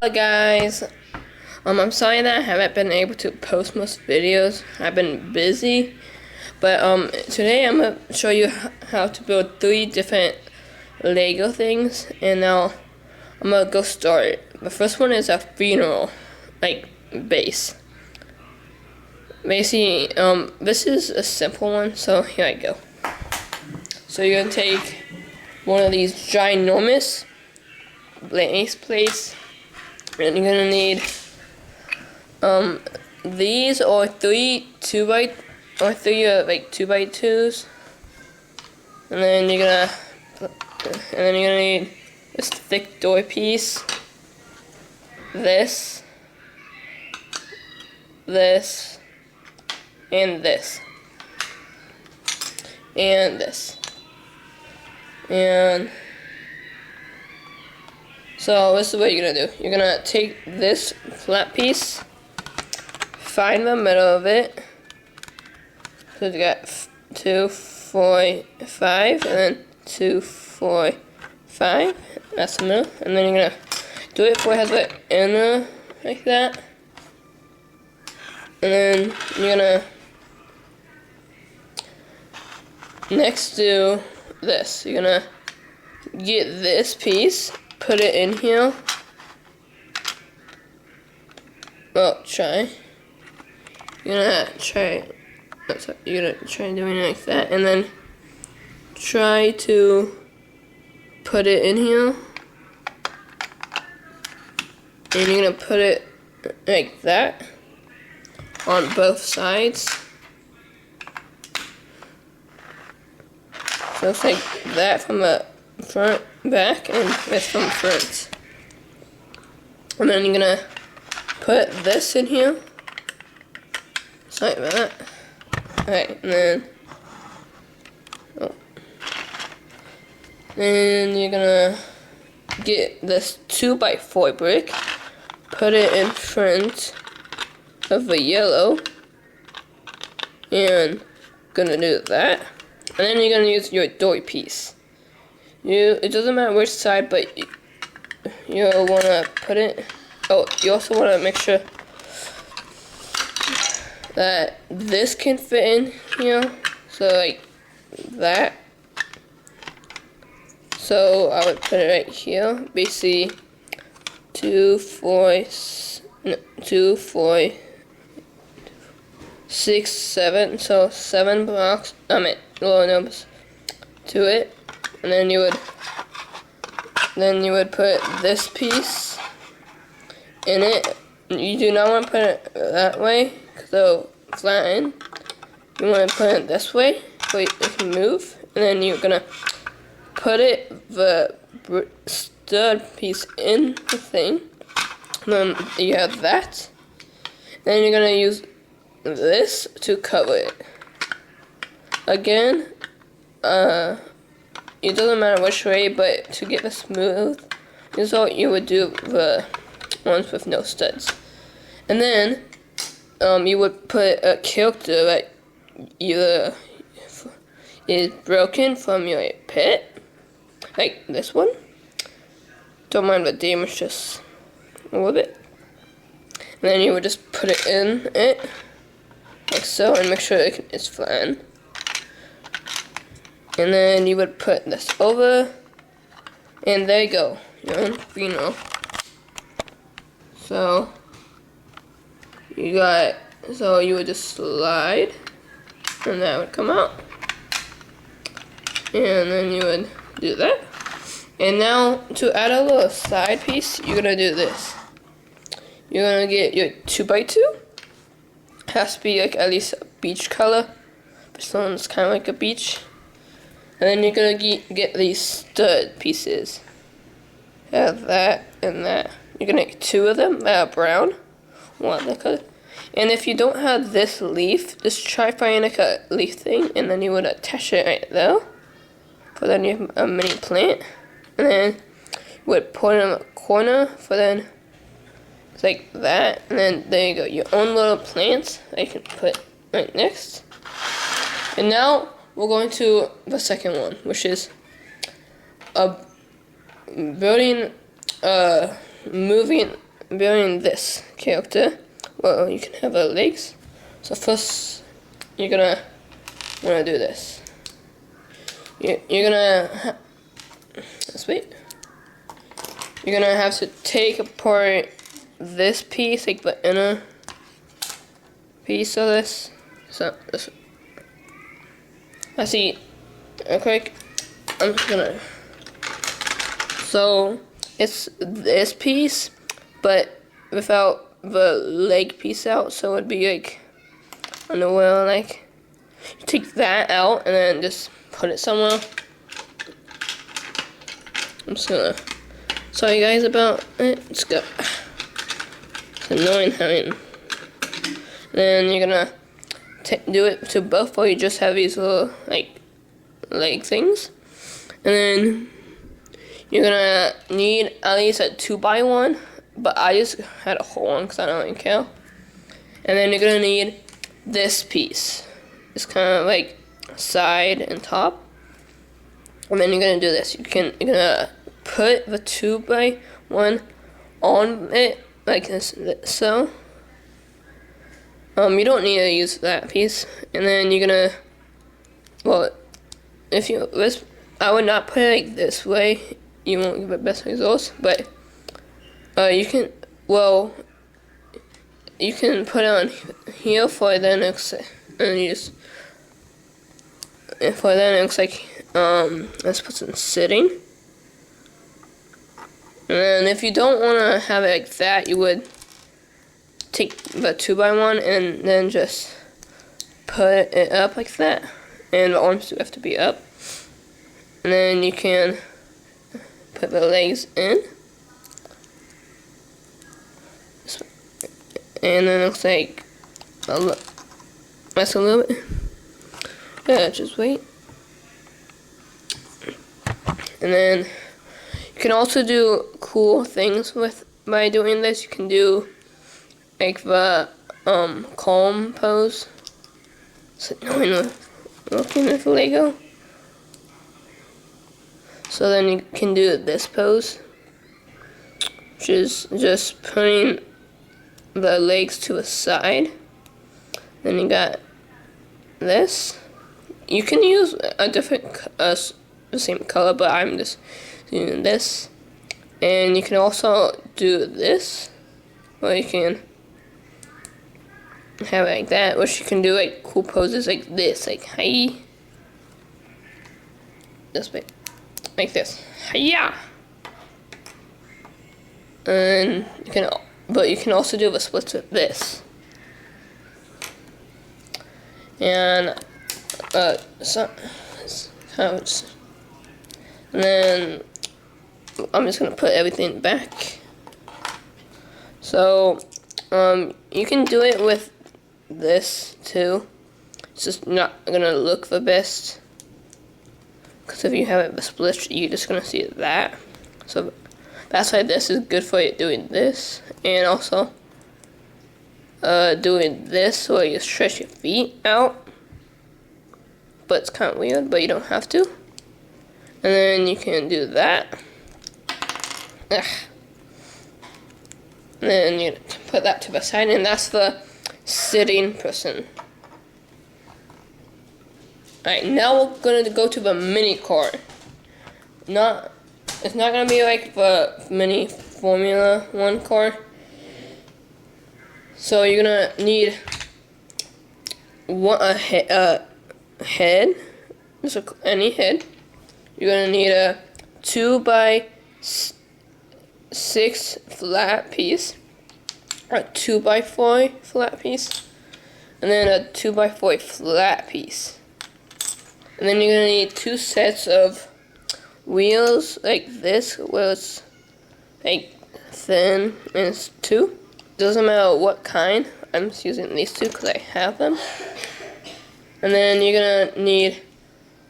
Hello guys, I'm sorry that I haven't been able to post most videos. I've been busy, but today I'm gonna show you how to build 3 different Lego things, and now I'm gonna go start it. The first one is a funeral, like base. Basically, this is a simple one, so here I go. So you're gonna take one of these ginormous base plates. And you're gonna need these or three 2x2s, and then you're gonna need this thick door piece, this, and this, and this, and so this is what you're gonna do. You're gonna take this flat piece, find the middle of it. So you got 2, 4, 5, and then 2, 4, 5. That's the middle. And then you're gonna do it before it has the inner like that. And then you're gonna next do this. You're gonna get this piece. Put it in here. Well, try. You're gonna try doing it like that, and then try to put it in here. And you're gonna put it like that on both sides. So it's like that from the front, back, and this from front. And then you're gonna put this in here, just like that. Alright, and then you're gonna get this 2x4 brick, put it in front of the yellow, and gonna do that. And then you're gonna use your door piece. It doesn't matter which side, but you'll want to put it. Oh, you also want to make sure that this can fit in here. So like that. So I would put it right here. Basically, 2, 4, 6, 7. So 7 blocks. Little numbers to it. And then you would put this piece in it. You do not want to put it that way, because it'll flatten. You want to put it this way, so it can move. And then you're gonna put the stud piece in the thing. And then you have that. Then you're gonna use this to cover it. Again, it doesn't matter which way, but to get the smooth result, you would do the ones with no studs. And then, you would put a character that either is broken from your pet, like this one. Don't mind the damage, just a little bit. And then you would just put it in it, like so, and make sure it's flattened. And then you would put this over, and there you go, your own funeral. So you would just slide, and that would come out. And then you would do that. And now to add a little side piece, you're gonna do this. You're gonna get your 2x2. It has to be like at least a beach color. This one's kind of like a beach. And then you're gonna get these stud pieces. Have that and that. You're gonna get 2 of them that are brown. One that color. And if you don't have this leaf, just try finding like a leaf thing, and then you would attach it right there. For then you have a mini plant. And then you would put it in the corner for then it's like that. And then there you go, your own little plants that you can put right next. And now we're going to the second one, which is building moving building this character, well, you can have legs. So first, you're gonna do this. You're gonna let's wait. You're gonna have to take apart this piece, like the inner piece of this. So this. I see. Okay, I'm just gonna. So it's this piece, but without the leg piece out. So it'd be like on the wheel, like you take that out and then just put it somewhere. I'm just gonna tell you guys about it. Let's go. It's annoying having. Then you're gonna do it to both, or you just have these little like leg things, and then you're gonna need at least a 2x1, but I just had a whole one because I don't really care. And then you're gonna need this piece. It's kind of like side and top. And then you're gonna do this. You're gonna put the 2x1 on it like this, so. You don't need to use that piece. And then you're gonna, well, if you this, I would not put it like this way. You won't get the best results, but you can, well, you can put it on here for the next, and you just, and for then it looks like let's put some sitting. And then if you don't want to have it like that, you would take the 2x1 and then just put it up like that, and the arms do have to be up. And then you can put the legs in, and then it looks like that's a little bit. Yeah, just wait. And then you can also do cool things by doing this. You can do like the calm pose. It's annoying looking with Lego. So then you can do this pose, which is just putting the legs to the side. Then you got this. You can use a different, the same color, but I'm just doing this. And you can also do this, or you can have it like that, which you can do like cool poses like this, like hi. This way, like this, hiya. And you can, but you can also do the splits with this. And and then I'm just gonna put everything back. So you can do it with this too. It's just not gonna look the best, because if you have it split, you're just gonna see that. So that's why this is good for you, doing this, and also doing this where you stretch your feet out. But it's kind of weird, but you don't have to. And then you can do that. Ugh. And then you can put that to the side, and that's the sitting person. Alright, now we're gonna go to the mini car. It's not gonna be like the mini Formula 1 car. So you're gonna need head, just any head. You're gonna need a 2x6 flat piece, a 2x4 flat piece, and then a 2x4 flat piece. And then you're gonna need 2 sets of wheels like this, where it's like thin and it's 2. Doesn't matter what kind. I'm just using these 2 because I have them. And then you're gonna need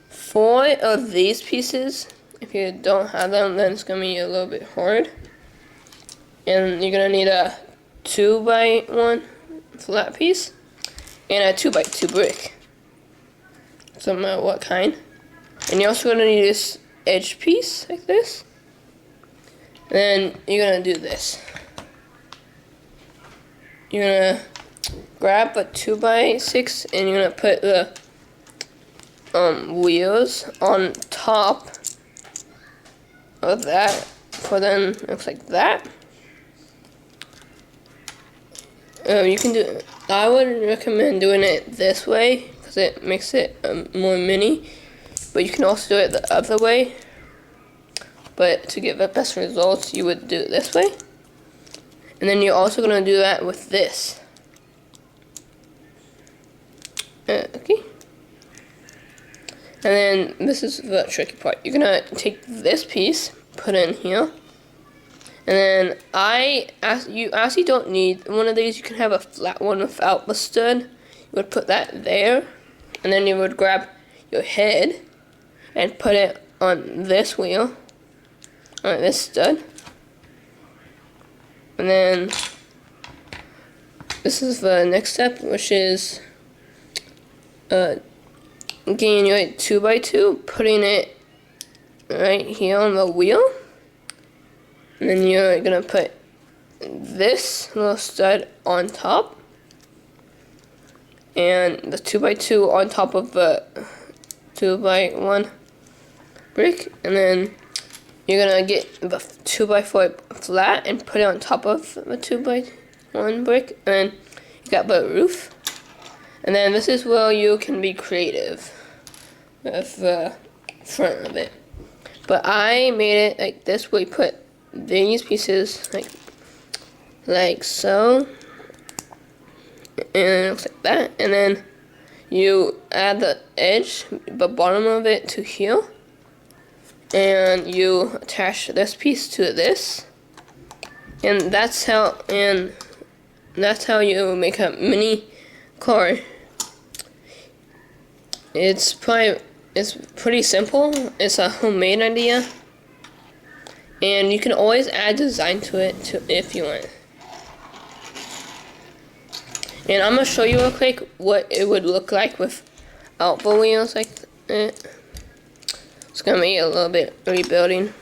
4 of these pieces. If you don't have them, then it's gonna be a little bit hard. And you're gonna need a 2x1 flat piece and a 2x2 brick. Doesn't matter what kind. And you're also gonna need this edge piece like this. And then you're gonna do this. you're gonna grab a 2x6 and you're gonna put the wheels on top of that. So then it looks like that. You can do. I would recommend doing it this way because it makes it more mini. But you can also do it the other way. But to get the best results, you would do it this way. And then you're also gonna do that with this. Okay. And then this is the tricky part. You're gonna take this piece, put it in here. And then you actually don't need one of these. You can have a flat one without the stud. You would put that there, and then you would grab your head and put it on this wheel, on this stud. And then this is the next step, which is getting your 2x2, putting it right here on the wheel. And then you're gonna put this little stud on top, and the 2x2 on top of the 2x1 brick, and then you're gonna get the 2x4 flat and put it on top of the 2x1 brick, and then you got the roof. And then this is where you can be creative with the front of it. But I made it like this, where you put these pieces like so, and it looks like that, and then you add the edge, the bottom of it, to here, and you attach this piece to this, and that's how you make a mini car. It's pretty simple. It's a homemade idea. And you can always add design to it if you want. And I'm going to show you real quick what it would look like without the wheels like that. It's going to be a little bit rebuilding.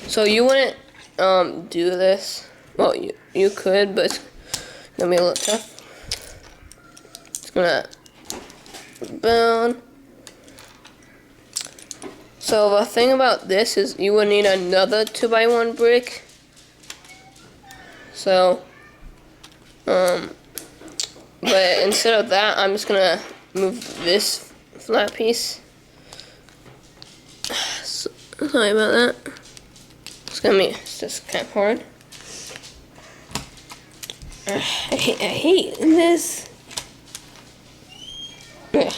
So you wouldn't do this. Well, you could, but it's going to be a little tough. It's going to build. So the thing about this is you would need another 2x1 brick. So, but instead of that, I'm just gonna move this flat piece. Sorry about that. It's just kind of hard. I hate this. Yeah.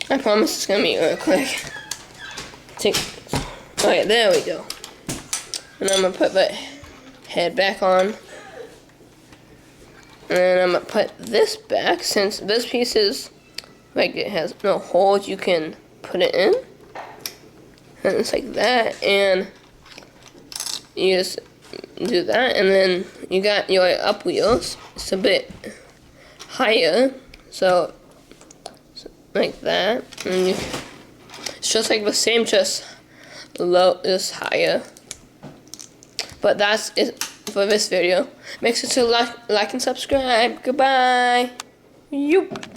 I promise it's gonna be real quick. Alright, there we go. And I'm gonna put the head back on. And then I'm gonna put this back, since this piece is like it has no holes, you can put it in. And it's like that, and you just do that, and then you got your up wheels. It's a bit higher, so like that, and it's just like the same, just higher. But that's it for this video. Make sure to like and subscribe. Goodbye. Yoop.